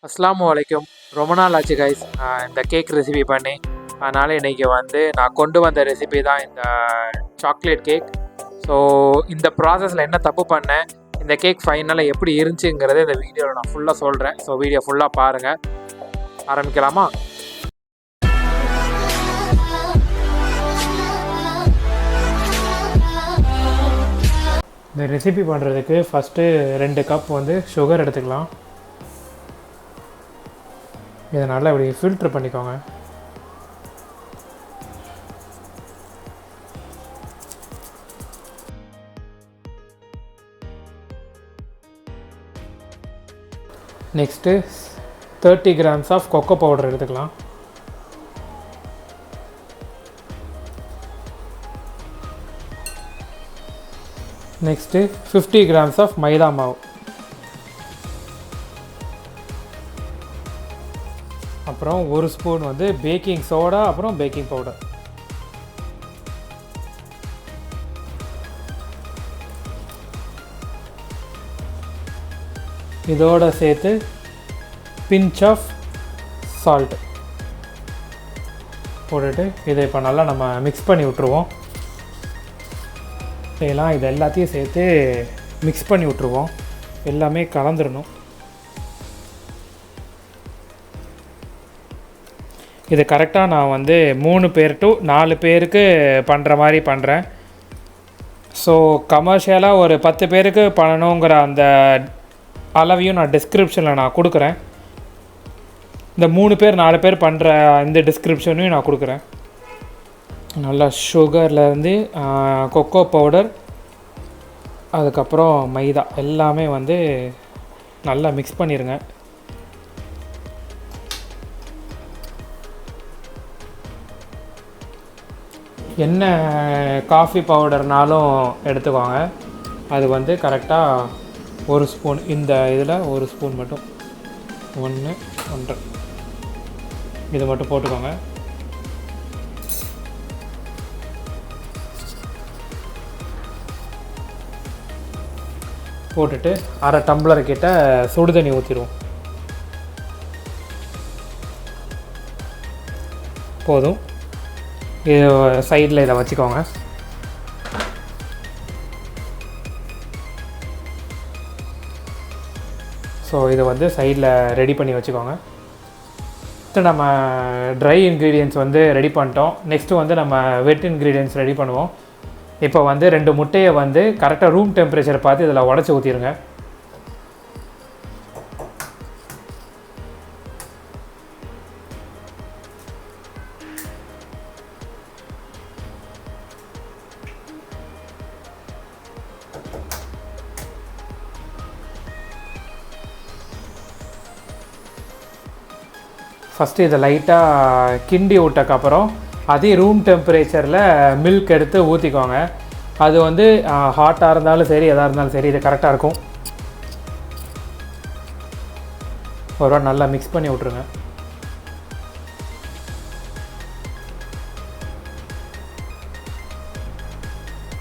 அஸ்ஸலாமு அலைக்கும். ரொம்ப நாள் ஆச்சு கைஸ் இந்த கேக் ரெசிபி பண்ணி. அதனால் இன்றைக்கி நான் கொண்டு வந்த ரெசிபி தான் இந்த சாக்லேட் கேக். ஸோ இந்த ப்ராசஸில் என்ன தப்பு பண்ணேன், இந்த கேக் ஃபைனலாக எப்படி இருந்துச்சுங்கிறத இந்த வீடியோவில் நான் ஃபுல்லாக சொல்கிறேன். ஸோ வீடியோ ஃபுல்லாக பாருங்கள். ஆரம்பிக்கலாமா? இந்த ரெசிபி பண்ணுறதுக்கு ஃபஸ்ட்டு 2 கப் சுகர் எடுத்துக்கலாம். இதை நல்லா இப்படி ஃபில்ட்ரு பண்ணிக்கோங்க. Next 30 grams of cocoa powder எடுத்துக்கலாம். நெக்ஸ்ட்டு 50 கிராம்ஸ் ஆஃப் மைதா மாவு. அப்புறம் 1 ஸ்பூன் பேக்கிங் சோடா, அப்புறம் பேக்கிங் பவுடர். இதோட சேர்த்து பிஞ்ச் ஆஃப் சால்ட் போட்டுட்டு இதை இப்போ நல்லா நம்ம மிக்ஸ் பண்ணி விட்ருவோம். இது எல்லாத்தையும் சேர்த்து மிக்ஸ் பண்ணி விட்ருவோம். எல்லாமே கலந்துடணும். இது கரெக்டாக நான் 3 பேர் டு 4 பேருக்கு பண்ணுற மாதிரி பண்ணுறேன். ஸோ கமர்ஷியலாக ஒரு 10 பேருக்கு பண்ணணுங்கிற அந்த அளவையும் நான் டிஸ்கிரிப்ஷனில் நான் கொடுக்குறேன். இந்த 3 பேர் 4 பேர் பண்ணுற இந்த டிஸ்கிரிப்ஷனையும் நான் கொடுக்குறேன். நல்லா சுகர்லேருந்து கொக்கோ பவுடர், அதுக்கப்புறம் மைதா எல்லாமே நல்லா மிக்ஸ் பண்ணிடுங்க. என்ன காஃபி பவுடர்னாலும் எடுத்துக்கோங்க. அது கரெக்டாக 1 ஸ்பூன், இந்த இதில் 1 ஸ்பூன் மட்டும், 1 1/2 இது மட்டும் போட்டுக்கோங்க. போட்டுட்டு அரை டம்ளர் கிட்ட சுடு தண்ணி ஊற்றிடுவோம். போதும். இது சைடில் இதை வச்சுக்கோங்க. ஸோ இது சைடில் ரெடி பண்ணி வச்சுக்கோங்க. நம்ம ட்ரை இன்க்ரீடியன்ட்ஸ் ரெடி பண்ணிட்டோம். நெக்ஸ்ட்டு நம்ம வெட் இன்க்ரீடியன்ட்ஸ் ரெடி பண்ணுவோம். இப்போ 2 முட்டையை கரெக்டாக ரூம் டெம்பரேச்சரை பார்த்து இதில் உடச்சி ஊற்றிடுங்க. ஃபஸ்ட்டு இதை லைட்டாக கிண்டி விட்டக்கப்புறம் அதே ரூம் டெம்பரேச்சரில் மில்க் எடுத்து ஊற்றிக்கோங்க. அது ஹாட்டாக இருந்தாலும் சரி, எதாக இருந்தாலும் சரி, இது கரெக்டாக இருக்கும். ஒரு நல்லா மிக்ஸ் பண்ணி விட்ருங்க.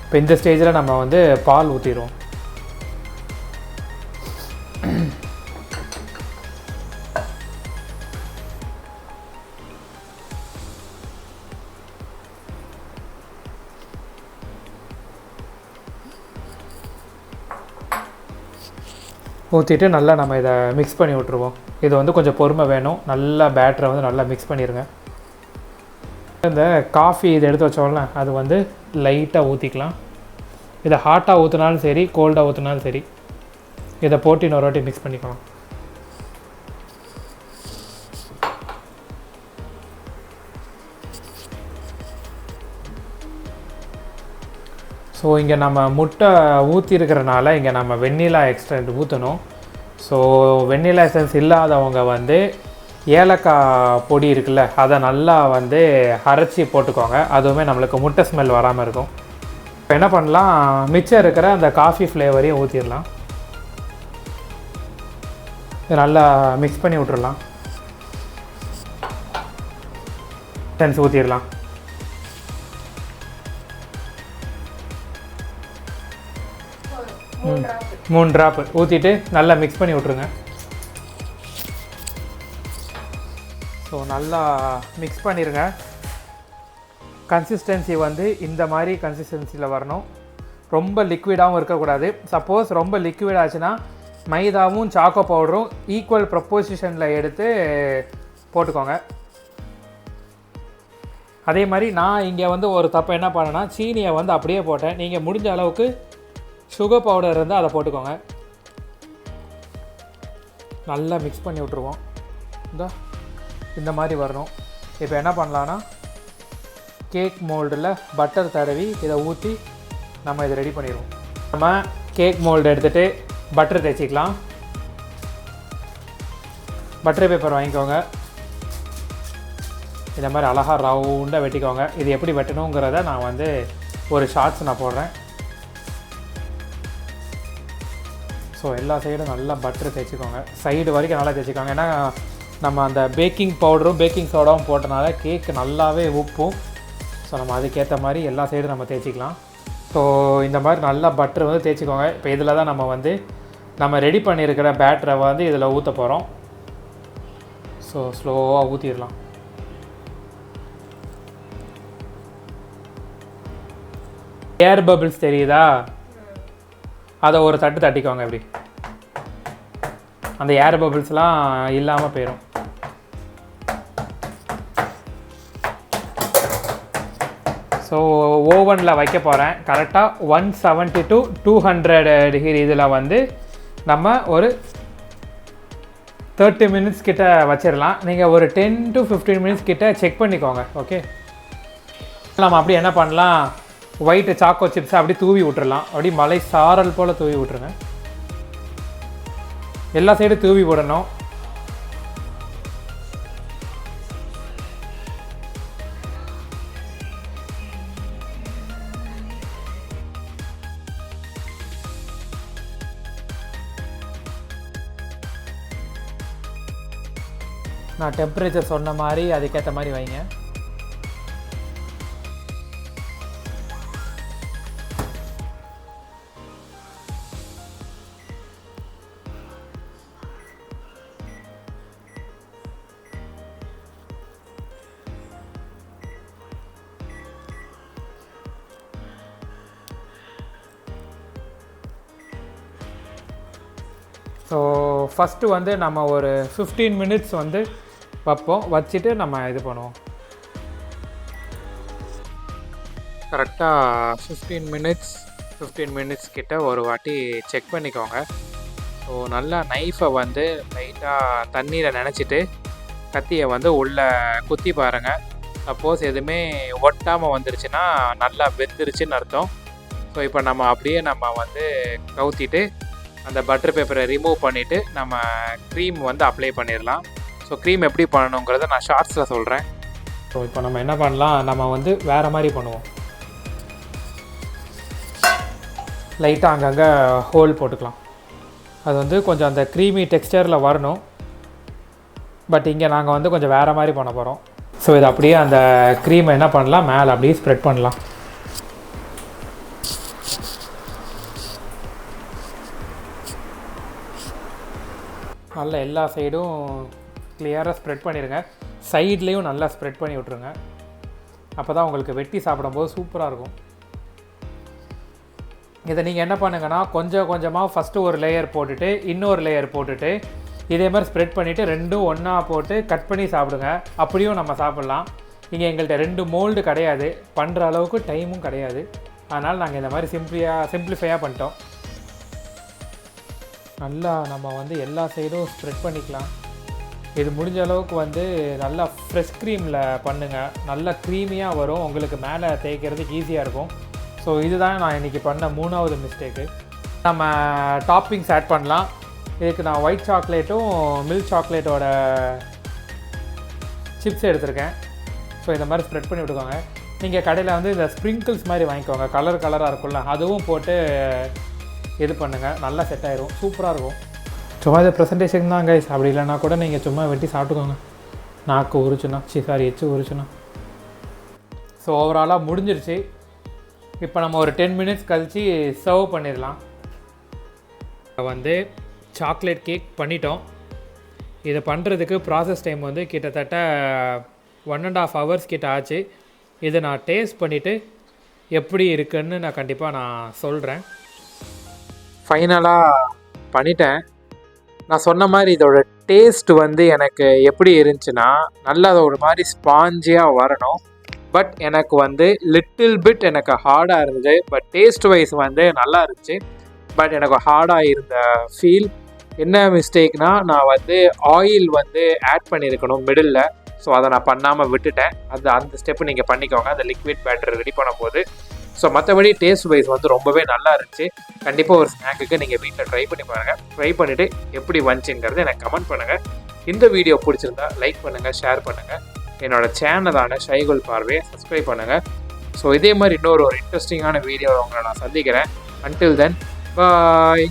இப்போ இந்த ஸ்டேஜில் நம்ம பால் ஊற்றிடுவோம். ஊற்றிட்டு நல்லா நம்ம இதை மிக்ஸ் பண்ணி விட்ருவோம். இது கொஞ்சம் பொறுமை வேணும். நல்லா பேட்டரை நல்லா மிக்ஸ் பண்ணிடுங்க. இந்த காஃபி இதை எடுத்து வச்சோம்ல, அது லைட்டாக ஊற்றிக்கலாம். இதை ஹாட்டாக ஊற்றினாலும் சரி, கோல்டாக ஊற்றினாலும் சரி, இதை போட்டு இன்னொரு வாட்டி மிக்ஸ் பண்ணிக்கலாம். ஸோ இங்கே நம்ம முட்டை ஊற்றிருக்கிறனால இங்கே நம்ம வெண்ணிலா எக்ஸ்ட்ராக்ட் ஊற்றணும். ஸோ வெண்ணிலா எசன்ஸ் இல்லாதவங்க ஏலக்காய் பொடி இருக்குல்ல, அதை நல்லா அரைச்சி போட்டுக்கோங்க. அதுவுமே நம்மளுக்கு முட்டை ஸ்மெல் வராமல் இருக்கும். இப்போ என்ன பண்ணலாம், மிச்சம் இருக்கிற அந்த காஃபி ஃப்ளேவரையும் ஊற்றிடலாம். இது நல்லா மிக்ஸ் பண்ணி விட்டுடலாம். எசன்ஸ் ஊற்றிடலாம். 3 ட்ராப் ஊற்றிட்டு நல்லா மிக்ஸ் பண்ணி விட்ருங்க. ஸோ நல்லா மிக்ஸ் பண்ணிடுங்க. கன்சிஸ்டன்சி வந்து இந்த மாதிரி கன்சிஸ்டன்சியில் வரணும். ரொம்ப லிக்விடாகவும் இருக்கக்கூடாது. சப்போஸ் ரொம்ப லிக்விட் ஆச்சுன்னா மைதாவும் சாக்கோ பவுடரும் ஈக்குவல் ப்ரொப்போசிஷனில் எடுத்து போட்டுக்கோங்க. அதே மாதிரி நான் இங்கே வந்து ஒரு தப்பு என்ன பண்ணேன்னா சீனியை வந்து அப்படியே போட்டேன். நீங்கள் முடிஞ்ச அளவுக்கு சுகர் பவுடர் இருந்தால் அதை போட்டுக்கோங்க. நல்லா மிக்ஸ் பண்ணி விட்ருவோம். இந்த மாதிரி வரணும். இப்போ என்ன பண்ணலான்னா கேக் மோல்டில் பட்டர் தடவி இதை ஊற்றி நம்ம இதை ரெடி பண்ணிடுவோம். நம்ம கேக் மோல்டு எடுத்துகிட்டு பட்டர் தேய்ச்சிக்கலாம். பட்டர் பேப்பர் வாங்கிக்கோங்க. இந்த மாதிரி அழகாக ரவுண்டாக வெட்டிக்கோங்க. இது எப்படி வெட்டணுங்கிறத நான் வந்து ஒரு ஷார்ட்ஸ் நான் போடுறேன். ஸோ எல்லா சைடும் நல்லா பட்டர் தேய்ச்சிக்கோங்க. சைடு வரைக்கும் நல்லா தேய்ச்சிக்கோங்க. ஏன்னா நம்ம அந்த பேக்கிங் பவுடரும் பேக்கிங் சோடாவும் போட்டனால கேக் நல்லாவே உப்பும். ஸோ நம்ம அதுக்கேற்ற மாதிரி எல்லா சைடும் நம்ம தேய்ச்சிக்கலாம். ஸோ இந்த மாதிரி நல்லா பட்டர் வந்து தேய்ச்சிக்கோங்க. இப்போ இதில் தான் நம்ம ரெடி பண்ணியிருக்கிற பேட்டரை வந்து இதில் ஊற்ற போகிறோம். ஸோ ஸ்லோவாக ஊற்றிடலாம். ஏர் பபிள்ஸ் தெரியுதா? அதை ஒரு தட்டு தட்டிக்கோங்க. இப்படி அந்த ஏர் பபிள்ஸ்லாம் இல்லாமல் போயிடும். ஸோ ஓவனில் வைக்க போகிறேன். கரெக்டாக 170 to 200 டிகிரி இதில் வந்து நம்ம ஒரு 30 மினிட்ஸ் கிட்ட வச்சிடலாம். நீங்கள் ஒரு 10 to 15 மினிட்ஸ் கிட்ட செக் பண்ணிக்கோங்க. ஓகே, நம்ம அப்படி என்ன பண்ணலாம், ஒயிட்டு சாக்கோ சிப்ஸை அப்படி தூவி விட்டுறலாம். அப்படி மலை சாரல் போல் தூவி விட்ருங்க. எல்லா சைடும் தூவி விடணும். நான் டெம்பரேச்சர் சொன்ன மாதிரி அதுக்கேற்ற மாதிரி வைங்க. ஸோ ஃபஸ்ட்டு வந்து நம்ம ஒரு 15 மினிட்ஸ் வந்து வைப்போம். வச்சுட்டு நம்ம இது பண்ணுவோம். கரெக்டாக 15 மினிட்ஸ் கிட்ட ஒரு வாட்டி செக் பண்ணிக்கோங்க. ஸோ நல்லா நைஃபை வந்து லைட்டாக தண்ணீரை நினச்சிட்டு கத்தியை வந்து உள்ளே குத்தி பாருங்கள். சப்போஸ் எதுவுமே ஒட்டாமல் வந்துருச்சுன்னா நல்லா வெந்துருச்சுன்னு அர்த்தம். ஸோ இப்போ நம்ம அப்படியே நம்ம வந்து கவுத்திட்டு அந்த பட்டர் பேப்பரை ரிமூவ் பண்ணிவிட்டு நம்ம க்ரீம் வந்து அப்ளை பண்ணிடலாம். ஸோ க்ரீம் எப்படி பண்ணணுங்கிறத நான் ஷார்ட்ஸில் சொல்கிறேன். ஸோ இப்போ நம்ம என்ன பண்ணலாம், நம்ம வந்து வேறு மாதிரி பண்ணுவோம். லைட்டாக அங்கங்கே ஹோல் போட்டுக்கலாம். அது வந்து கொஞ்சம் அந்த க்ரீமி டெக்ஸ்டரில் வரணும். பட் இங்கே நாங்கள் வந்து கொஞ்சம் வேறு மாதிரி பண்ண போகிறோம். ஸோ இது அப்படியே அந்த க்ரீமை என்ன பண்ணலாம், மேலே அப்படியே ஸ்ப்ரெட் பண்ணலாம். நல்லா எல்லா சைடும் கிளியராக ஸ்ப்ரெட் பண்ணிடுங்க. சைட்லேயும் நல்லா ஸ்ப்ரெட் பண்ணி விட்ருங்க. அப்போ தான் உங்களுக்கு வெட்டி சாப்பிடும்போது சூப்பராக இருக்கும். இதை நீங்கள் என்ன பண்ணுங்கன்னா கொஞ்சம் கொஞ்சமாக ஃபஸ்ட்டு ஒரு லேயர் போட்டுட்டு இன்னொரு லேயர் போட்டுட்டு இதே மாதிரி ஸ்ப்ரெட் பண்ணிவிட்டு ரெண்டும் ஒன்றா போட்டு கட் பண்ணி சாப்பிடுங்க. அப்படியும் நம்ம சாப்பிட்லாம். இங்கே எங்கள்கிட்ட 2 மோல்டு கிடையாது, பண்ணுற அளவுக்கு டைமும் கிடையாது. அதனால் நாங்கள் இந்த மாதிரி சிம்பிளிஃபையாக பண்ணிட்டோம். நல்லா நம்ம வந்து எல்லா சைடும் ஸ்ப்ரெட் பண்ணிக்கலாம். இது முடிஞ்ச அளவுக்கு வந்து நல்லா ஃப்ரெஷ் க்ரீமில் பண்ணுங்கள். நல்லா க்ரீமியாக வரும், உங்களுக்கு மேலே தேய்க்கிறதுக்கு ஈஸியாக இருக்கும். ஸோ இதுதான் நான் இன்றைக்கி பண்ண 3வது மிஸ்டேக்கு. நம்ம டாப்பிங்ஸ் ஆட் பண்ணலாம். இதுக்கு நான் ஒயிட் சாக்லேட்டும் மில்க் சாக்லேட்டோட சிப்ஸ் எடுத்திருக்கேன். ஸோ இந்த மாதிரி ஸ்ப்ரெட் பண்ணி விட்டுக்கோங்க. நீங்கள் கடையில் வந்து இந்த ஸ்ப்ரிங்கிள்ஸ் மாதிரி வாங்கிக்கோங்க, கலராக இருக்கும்ல, அதுவும் போட்டு இது பண்ணுங்கள். நல்லா செட் ஆயிரும், சூப்பராக இருக்கும். சும்மா இது ப்ரெசன்டேஷன் தான் கைஸ். அப்படி இல்லைனா கூட நீங்கள் சும்மா வெட்டி சாப்பிட்டுக்கோங்க. நாக்கு உரிச்சுனா எச்சு உரிச்சுனா. ஸோ ஓவராலாக முடிஞ்சிருச்சு. இப்போ நம்ம ஒரு 10 மினிட்ஸ் கழித்து சர்வ் பண்ணிடலாம். வந்து சாக்லேட் கேக் பண்ணிட்டோம். இதை பண்ணுறதுக்கு ப்ராசஸ் டைம் வந்து கிட்டத்தட்ட 1.5 hours கிட்ட ஆச்சு. இதை நான் டேஸ்ட் பண்ணிவிட்டு எப்படி இருக்குன்னு நான் கண்டிப்பாக நான் சொல்கிறேன். ஃபைனலாக பண்ணிட்டேன். நான் சொன்ன மாதிரி இதோட டேஸ்ட் வந்து எனக்கு எப்படி இருந்துச்சுன்னா, நல்லா ஒரு மாதிரி ஸ்பாஞ்சியாக வரணும். பட் எனக்கு வந்து லிட்டில் பிட் எனக்கு ஹார்டாக இருந்தது. பட் டேஸ்ட் வைஸ் வந்து நல்லா இருந்துச்சு. பட் எனக்கு ஹார்டாக இருந்த ஃபீல். என்ன மிஸ்டேக்னால், நான் வந்து ஆயில் வந்து ஆட் பண்ணியிருக்கணும் மிடில். ஸோ அதை நான் பண்ணாமல் விட்டுட்டேன். அந்த ஸ்டெப்பு நீங்கள் பண்ணிக்கோங்க அந்த லிக்விட் பேட்டர் ரெடி பண்ணும்போது. ஸோ மற்றபடி டேஸ்ட் வைஸ் வந்து ரொம்பவே நல்லா இருந்துச்சு. கண்டிப்பாக ஒரு ஸ்நாக்குக்கு நீங்கள் வீட்டில் ட்ரை பண்ணி பாருங்கள். ட்ரை பண்ணிவிட்டு எப்படி வந்துச்சுங்கிறது எனக்கு கமெண்ட் பண்ணுங்கள். இந்த வீடியோ பிடிச்சிருந்தா லைக் பண்ணுங்கள், ஷேர் பண்ணுங்கள். என்னோடய சேனலான ஷைகுல் பார்வையை சப்ஸ்கிரைப் பண்ணுங்கள். ஸோ இதே மாதிரி இன்னொரு இன்ட்ரெஸ்டிங்கான வீடியோவில் உங்களை நான் சந்திக்கிறேன். அன்டில் தென் பாய்.